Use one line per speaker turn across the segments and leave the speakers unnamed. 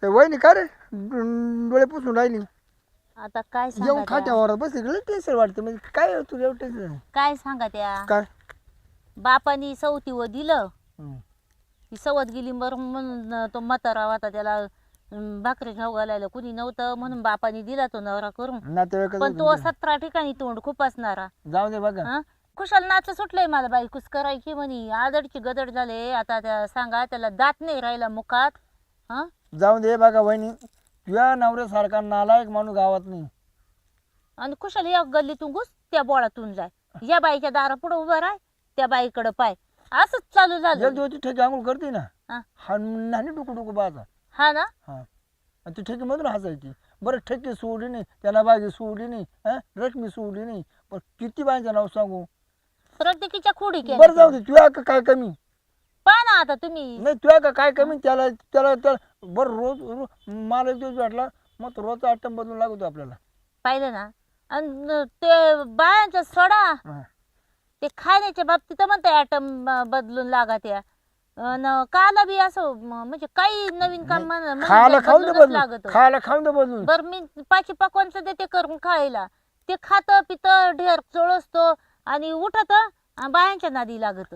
ते वहिनी का रे डोळे पुसून राहिली
आता काय
येऊन
सांगा त्या?
खात्यावर बसली गेलं टेन्शन वाटतं म्हणजे काय तुझं एवढं टेन्शन
काय सांगा त्या
काय
बापानी सवतीवर दिलं
हं.
ती सवत गेली बरं म्हणून तो म्हातारा होता त्याला भाकरी खाऊ घालायला कुणी नव्हतं म्हणून बापानी दिला तो नवरा करून
नातेवाईकच
पण
होते
तो
तुमचे.
17 ठिकाणी तोंड खूप असणारा
जाऊ दे बघा
हा खुशाल नाच सुटलंय मला बायकोच करायची म्हणी आदडची गदड झाले आता त्या सांगा त्याला दात नाही राहिला मुखात हा
जाऊ दे बघा वहिनी तुझ्या नवऱ्यासारखा नालायक माणूस गावात नाही
आणि खुशाल या गल्लीतून घुस त्या बोळातून जाय या बाईच्या दारा पुढे उभं राह त्या बाईकडे पाय असंच चालू झालं
जर होती ठेकी आंघोळ करते ना
हा.
हा नाही डुकू डुकू बाजा
हा ना
हा आणि ती ठेकी मधून हसायची बरं ठेकी सोडली नाही त्याला बागी सोडली नाही हा रश्मी सोडली नाही पण किती बायांचं नाव सांगू
प्रत्येकीच्या खोडी
बरं जाऊ
केल्या
दे तुझ्या का काय कमी
पहा ना आता तुम्ही
नाही तुझ्या का काय कमी त्याला त्याला त्याला बरं रोज मला एक दिवस भेटला मग तो रोजचा आयटम बदलून लागतो आपल्याला
पाहिलं ना आणि ते बायांचा सोडा
हा.
ते खाण्याच्या बाबतीत म्हणते ऍटम बदलून लागा त्या काला बी असं म्हणजे काही नवीन काम
खायला खाऊन दे बदलून
लागत
खायला खाऊन दे बदलून
बर मी पाची पकवानचं देते करून खायला ते खात पित ढेर चोळसतो आणि उठत बायांच्या नादी लागत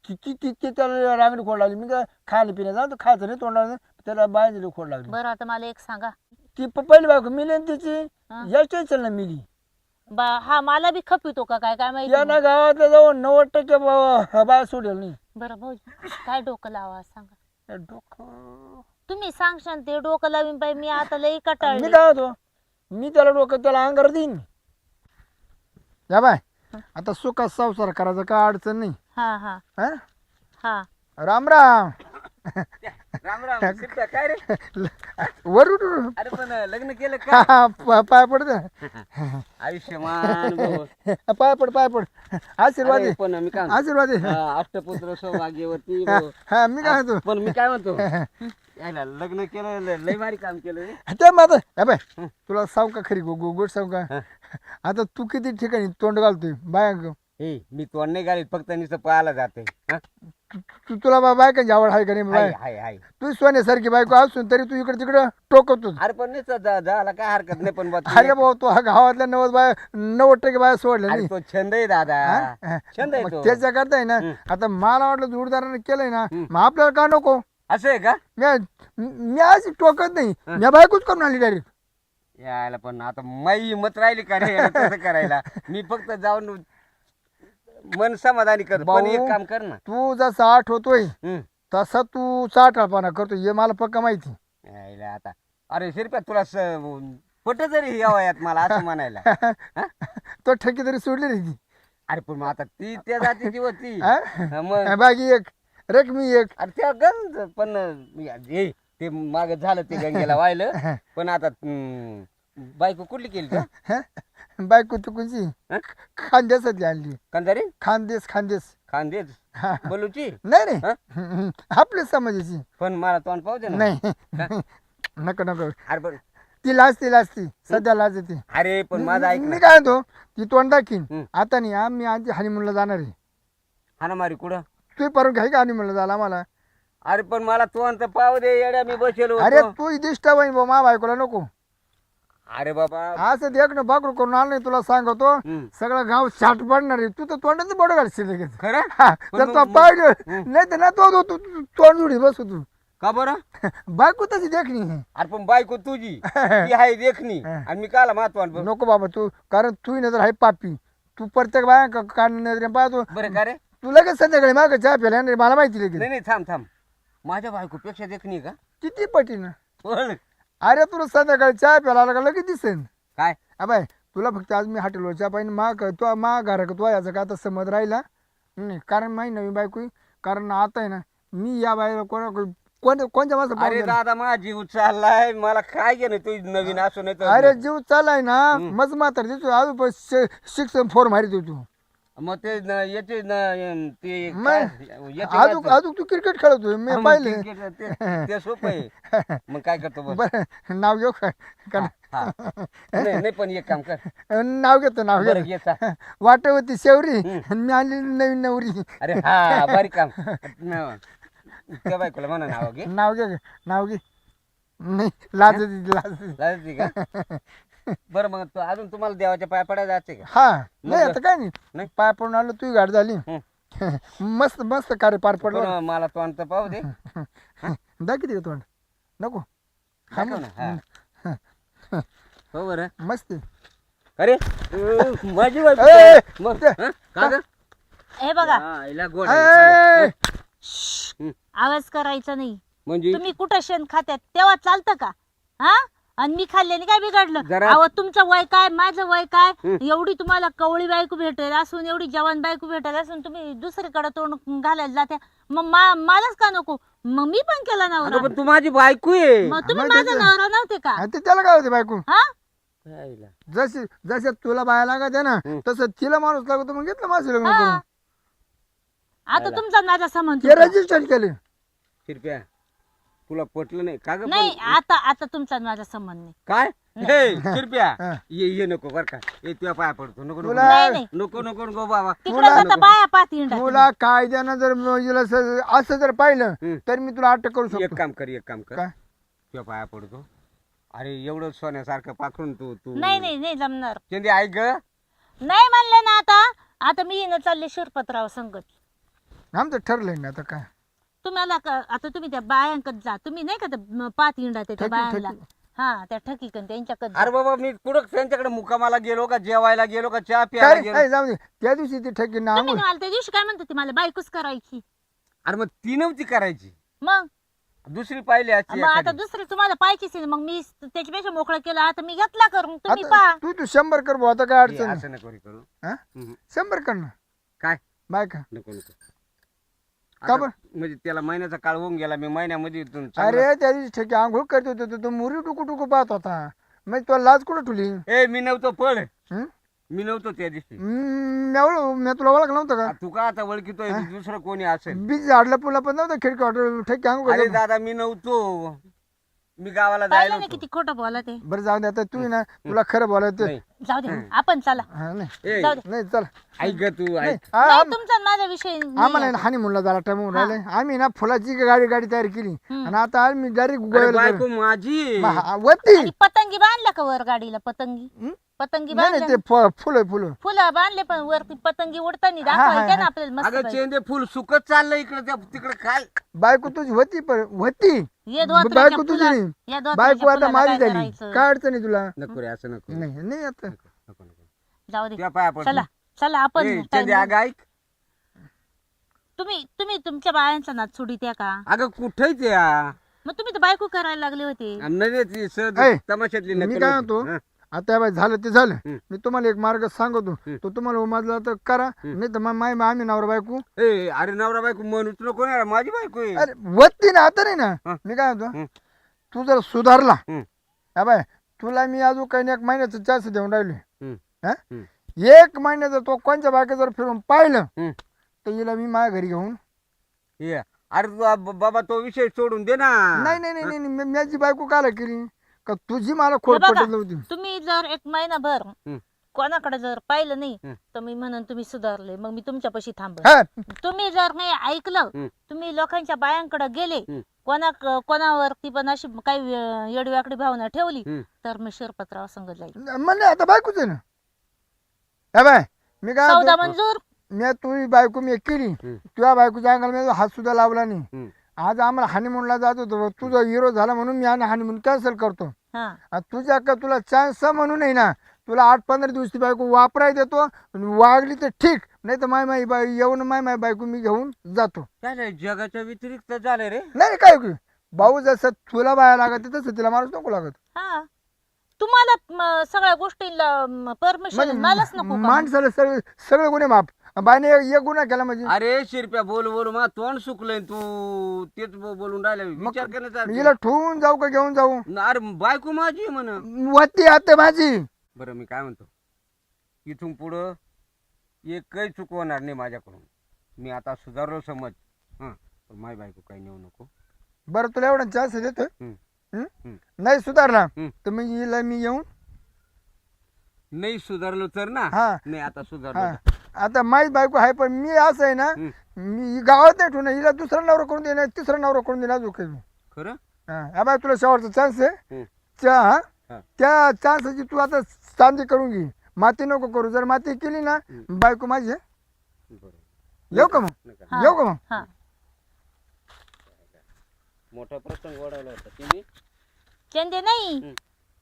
किती तितके त्याला रांगडी खोड लागली मी काय खायला पिण्या जाऊ खायचं नाही तोंडाला नाही, त्याला बाहेर खोड लागली
बरं आता मला एक सांगा
ती पहिली बायको मिली आणि तिची
हा.
या टेन्शन ना मिली
हा मला बी खपितो का काय काय माहिती
या ना गावातल्या जवळ 90% बाया सोडेल नाही
बरं भाऊ काय डोकं लावा सांगा
हे डोकं
तुम्ही सांगशान ते डोकं लावीन पाहिजे मी आता लई
मी
कटाळले
काय होतो मी त्याला डोकं त्याला अंगार देईन या बाय आता सुखात संसार करायचं काय अडचण नाही
हा हा
हा?
हा
राम राम
राम राम शिरप्या, काय रे?
वरून
अरे पण लग्न केलं का?
पाय पड
आयुष्यमान भाऊ.
पाय पड आशीर्वाद
अरे
दे
पण मी काय म्हणतो,
आशीर्वाद दे
अष्टपुत्र सौभाग्यवती भाऊ.
हा मी काय म्हणतो
पण मी काय म्हणतो यायला लग्न केलं लय भारी काम केलं रे.
ते माझं हे बाय तुला सांग का खरी गोड सांग का आता तू किती ठिकाणी तोंड घालतोय बाया
हे मी तोंड नाही घालीत फक्त नुसतं पाहायला जाते.
तुला बायकांची आवड आहे का नाही बाय
हाय हाय.
तू सोन्यासारखी बायको असून तरी तू इकडे तिकडे टोकतोस
अरे पण नुसतं झाला काय हरकत नाही पण बा तू
अरे भाऊ तो हा गावातल्या 90% बाया सोडल्या
अरे
नाही
तो छंद आहे दादा.
हा?
छंद आहे
मग
तो.
त्याच्या करता आहे ना आता मला वाटलं जोडदाराने केलंय ना मग आपल्याला का नको
असं आहे का?
मी आज टोकत नाही मी बायकोच करून आली डायरेक्ट
यायला पण आता माई हिंमत राहिली का रे तसं करायला. मी फक्त जाऊन मन समाधानी कर. पण
भाऊ,
एक काम कर ना.
तू जसा आठ होतोय तसा तू चाटाळपणा करतो हे मला पक्का माहिती
यायला आता अरे शिरप्या तुला पट जरी ही वयात मला असं म्हणायला.
तो ठेकी तरी सोडली रे ती
अरे पण मग आता ती त्या जातीची होती.
हा?
मग
बाकी एक रेक मी एक
अरे त्या गंज पण हे ते माग झालं ते गंगेला वाहिलं. पण आता बायको कुठली केली का?
बायको चुकूनची खानदेशातली आणली
कंदारी
खानदेश
खानदेश
हा.
बोलूची
नाही रे आपली समाजाची
पण मला तोंड पाहू दे ना.
नाही नको
अरे पण
ती लाजती सध्या लाजते
अरे पण माझा ऐक
मी
ना.
काय म्हणतो ती तोंड दाखीन
हम्म.
आता नाही आम्ही आधी हनीमूनला जाणार आहे
हाना मारी कुठं?
तू परवानगी आहे का हनीमूनला जायला आम्हाला
अरे पण मला तोंड तर पाहू दे येड्या मी बसेल
अरे
होतो.
तू दिष्टा बाई मा बायकोला नको
अरे बाबा
असं देख ना बाकरू करून आलं नाही तुला सांगतो
हम्म.
सगळं गाव छाट पडणार आहे तू तर तोंडाचं बोट घालशील लगेच
खरं पण
तर
मग-
तो पाहिजे नाही तर ना तू तोंड जुडी बसू तू
का बरं?
बायको तशी देखणी
अरे पण बायको तुझी ती आहे देखणी आणि मी काला महत्वान
नको बाबा तू कारण तू नजर आहे पापी तू प्रत्येक बाया कान नजरे पाहतो
बरं का रे?
तू लगेच संध्याकाळी माग चहा प्यायला नाही मला माहिती लगेच
नाही नाही थांब माझ्या बायको पेक्षा देखणी का?
किती पटीनं
बोल.
अरे तुला संध्याकाळी चहा प्यायला आला का लगेच दिसेन
काय
अबाय तुला फक्त आज मी हॉटेलवर चहा पाहिजे मा घरा का तू याचा का आता समज राहिला नाही कारण माही नवीन बायको आहे. कारण आता आहे ना मी या बाईला कोणत्या
अरे
माझं
दादा माझा जीव चाललाय मला काय घेणं तू नवीन असू नाही
अरे
तर
जीव चालाय ना मज मात्र देतो अजून शिक्षण फोर मारित होतो
मग ते याचे ते
मग
काय? याचे
अजून
काय?
अजून तू क्रिकेट खेळतोय मी
हा, मग
पाहिले
cricket ते सोपं आहे. मग काय करतो बस?
बरं नाव घेऊ का
हा. नाही पण एक काम कर
नाव घेतो नाव
बरं
घेतो
ये चा.
वाट होती शेवरी आणि मी आणली नवीन नवरी
अरे हा बारीक काम त्या बायकोला म्हणा नाव घे.
नाव घे नाही लाज येते, लाज येते.
लाजते का बरं मग अजून तुम्हाला देवाच्या पाया पडायला जायचे का
हा नाही
मग-
आता काय नाही
नाही?
पाय पडून आलो तुझी गाडी झाली मस्त मस्त कार्य पार पडलं
पण मला तोंड तर पाहू दे
दाखवते का तोंड नको हा
दाखव ना, हा. हो बरं
मस्त आहे.
अरे माझी बायको
ए,
मग
ते-
हं? का ग
हे बघा
हा, हिला गोड
ए,
आहे.
आवाज करायचा नाही.
म्हणजे
तुम्ही कुठं शेण खात्यात तेव्हा चालतं का? हा आणि मी खाल्ल्याने काय बिघडलं?
जरा-
अहो तुमचं वय काय माझं वय काय?
हं.
एवढी तुम्हाला कवळी बायको भेटेल असून एवढी जवान बायको भेटेल असून तुम्ही दुसरीकडे तोंड घालायला जात्या. मग मलाच का नको? मग मी पण केला
अगं
नवरा.
पण तू माझी बायको आहे
मग तुम्ही
मग
माझा
त्याचं-
नवरा नव्हते का?
आणि ते त्याला काय होते बायको
हा
काय हिला?
जशी जसे तुला बाया लागत आहे ना
हं.
तसं तिला माणूस लागतो मग घेतलं माझं लग्न
हा.
करून
आता तुमचा माझा संबंध
ते
तुटला.
रजिस्टर केले
शिरप्या तुला पटलं नाही का ग
नाही
पण?
आता तुमचा माझा संबंध नाही.
काय हे शिरप्या
हा.
ये नको बर का ये तुझ्या पाया पडतो नको नको
तुला-
नाही नाही
नको नको नको बाबा
तिकडे जाता बाया पाहती हिंडा तुम्ही.
तुला कायद्यानं जर हिला असं जर पाहिलं
हं.
तर मी तुला अटक करू
एक
शकतो
काम कर एक काम कर
काय
तुझ्या पाया पडतो अरे एवढं सोन्यासारखं पाखरून तू
नाही नाही नाही जमणार.
चंदी ऐक ग
नाही म्हणले ना आता मी येणं चालले शिरपतराव संगत.
आमचं ठरलंय ना आता काय
तुम्हाला आता तुम्ही त्या बायांकत जा. तुम्ही नाही का त्या पाच हिंडा त्या
ठकी-
बायांना
ठकी.
हा त्या ठकीकन त्यांच्याकडे
अरे बाबा मी कुठं त्यांच्याकडे मुकामाला गेलो का जेवायला गेलो का चहा
काय
प्यायला
रे?
गेलो
ऐ, जाऊ दे त्या दिवशी ती ठेकी ना
तुम्ही
आंघोळ
मला त्या दिवशी काय म्हणते मला बायकोच करायची.
अरे मग ती नव्हती करायची
मग
दुसरी पाहिली असती
मग आता
एखादी.
दुसरी तुम्हाला पाहिजेच आहे. मग मी त्याच्यापेक्षा मोकळं केलं. आता मी घेतला करून तुम्ही
आता
पहा.
तू 100 कर भाऊ आता काय
हे
अडचण नाही.
असं नको रे करू
हा?
हम्म.
100 कर ना
काय
बाय का
नको नको
का
आता
बरं?
म्हणजे त्याला महिन्याचा काळ होऊन गेला मी महिन्यामध्ये इथून चांगलं-
अरे त्या दिवशी ठेकी आंघोळ करत होतो तो मुरी टुकू टुकू पाहत होता मग तुला लाज कुठं ठुली
ए मी नव्हतो पळ
हं?
मी नव्हतो त्या दिवशी
मी तुला ओळख नव्हतं का
तू का आता ओळखीतोय दुसरं कोणी असेल
बीज झाडलं पुला पण नव्हतं खिडकी हॉटेल ठेकी आंघोळ
अरे
करत.
दादा मी नव्हतो मी गावाला
पाहिलं
जायला
ना
होतो
किती खोटं बोला ते.
बरं जाऊ दे आता तू ना तुला खरं बोलायचं
नाही
जाऊ दे आपण चला.
हा, नाही
ए,
जाऊ दे.
नाही चल
ऐक ग तू
नाही
ऐक
नाही तुमचा आणि माझा विषय नाही
आम्हाला
आहे.
हानी म्हणला झाला टाइम होऊन राहिले आम्ही ना फुलाची गाडी तयार केली
हं.
आणि आता आम्ही डायरेक्ट
अरे
गोव्याला
बायको माझी
वरती
आणि पतंगी बांधल्या का वर गाडीला? पतंगी
हं?
पतंगी
नाही नाही
बांधल्या
ते फुलं फुलं
फुलं बांधले पण वरती पतंगी उडताना
हा,
दाखवायच्या ना
हा.
आपल्याला मस्त
अगं
पैकी.
चेंदे फुल सुकत चाललं इकडे तिकडे काय
बायको तुझी होती पण होती
ये धोत्राच्या
बायको तुझी
फुला-
नाही.
या धोत्राच्या
बायको आता
फुलाला
माझी
काय
झाली
करायचं?
काय अडचण आहे तुला
नको रे असं नको
नाही नाही आता
नको नको
जाऊ दे
तुझ्या पाया पडतो
चला चला आपण
ए,
time
चंदे अगं ऐक
तुम्ही तुम्ही तुमच्या बायांचा नाच सोडित्या का?
अगं कुठेच या
मग तुम्ही तर बायको करायला लागले होते.
नाही ती सहज
ऐ,
तमाशातली
मी
नकल
काय
होती.
म्हणतो
हं.
आता बाई झालं ते झालं
हं.
मी तुम्हाला एक मार्ग सांगतो
हं.
तो तुम्हाला उमजला तर करा नाही तर मग आम्ही नवरा बायको
ए अरे नवरा बायको म्हणूच नको ना माझी बायको आहे
अरे वत्ती ना आता नाही ना
हं.
मी काय म्हणतो
हं.
तू जर सुधारला
हं.
हा बाय तुला मी अजून काही नाही एक महिन्याचं चान्स देऊन राहिले
हं.
हा?
हं.
एक महिन्याचं तो कोणत्या बायका जर फिरून पाहिलं
हं.
तर हिला मी माझ्या घरी घेऊन
ये. अरे तू बाबा तो विषय सोडून दे ना
नाही नाही नाही नाही मी माझी बायको काला केली का तुझी मला
हे
खोट
बघा,
पटत नव्हती
तुम्ही जर एक महिनाभर
हं.
कोणाकडे जर पाहिलं नाही
हं.
तर मी म्हणून तुम्ही सुधारले मग मी तुमच्यापाशी थांबल.
हा
तुम्ही जर नाही ऐकलं
हं.
तुम्ही लोकांच्या बायांकडे गेले
हं.
कोणावरती पण अशी काही येडवाकडी भावना ठेवली
हं.
तर मी शिरपतराव संग जाईल.
म्हणलं आता बायकोच आहे ना हा बाय मी काय
सौदा
म्हणतो,
मंजूर.
मी तुझी बायको मी केली
हं.
तुझ्या बायकोच्या अंगाला मी हात सुद्धा लावला नाही
हं.
आज आम्हाला हनीमूनला जात होतो तुझा हिरो झाला म्हणून मी हनीमून कॅन्सल करतो
हा
आणि तुझ्या का तुला चान्स म्हणून आहे ना तुला 8-15 दिवस ती बायको वापराय देतो आणि वागली तर ठीक नाही तर माय येऊन माय बायको मी घेऊन जातो
काय रे, जगाच्या व्यतिरिक्त झालं रे
नाही काय भाऊ जसं तुला बाया लागत तसं तिला माणूस नको लागत
हा तुम्हाला सगळ्या गोष्टीला परमिशन मलाच नको का?
माणसाला सगळे गुन्हे माफ बायने एक गुन्हा केला म्हणजे
अरे शिरप्या बोल बोल मा तोंड सुकलंय तू तेच बोलून राहिला विचार करण्याचा
हिला ठेवून जाऊ का घेऊन जाऊ
अरे बायको माझी म्हण
वती आते माझी
बरं मी काय म्हणतो इथून पुढं एकही चूक होणार नाही माझ्याकडून मी आता सुधारलो समज हां पण माझी बायको काही नेऊ नको
बरं तुला एवढा चान्स देतो
हं.
नाही सुधारला
हं.
तर मग हिला मी येऊन
नाही सुधारलो तर ना
हा.
नाही आता
हा
सुधारलो
आता माझी बायको आहे पण मी असं आहे ना
हं.
मी गावात नाही ठेवणार हिला दुसरा नवरा करून देणार तिसरा नवरा करून देणार अजून काही
खरं
हा बाय तुला शेवटचा चान्स आहे
हं.
हा
हा.
त्या चान्सची तू आता चांदी करून घे माती नको करू जर माती केली ना बायको माझी आहे.
बरोबर
येऊ का मग
नका.
हा.
येऊ का मग
हा
मोठा प्रसंग ओढवला होता तुम्ही.
चंदे नाही
हं.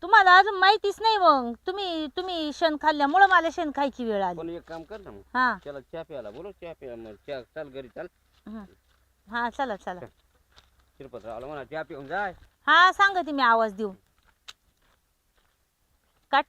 तुम्हाला अजून माहितीच नाही मग तुम्ही शेण खाल्ल्यामुळे मला शेण खायची वेळ आली.
पण एक काम कर ना मग
हा
त्याला चहा प्यायला बोलो चहा प्या मग चहा चाल घरी चाल
हं. हा चला चला
शिरपतरावला म्हणा चहा पिऊन जाय.
हा सांगते मी आवाज देऊ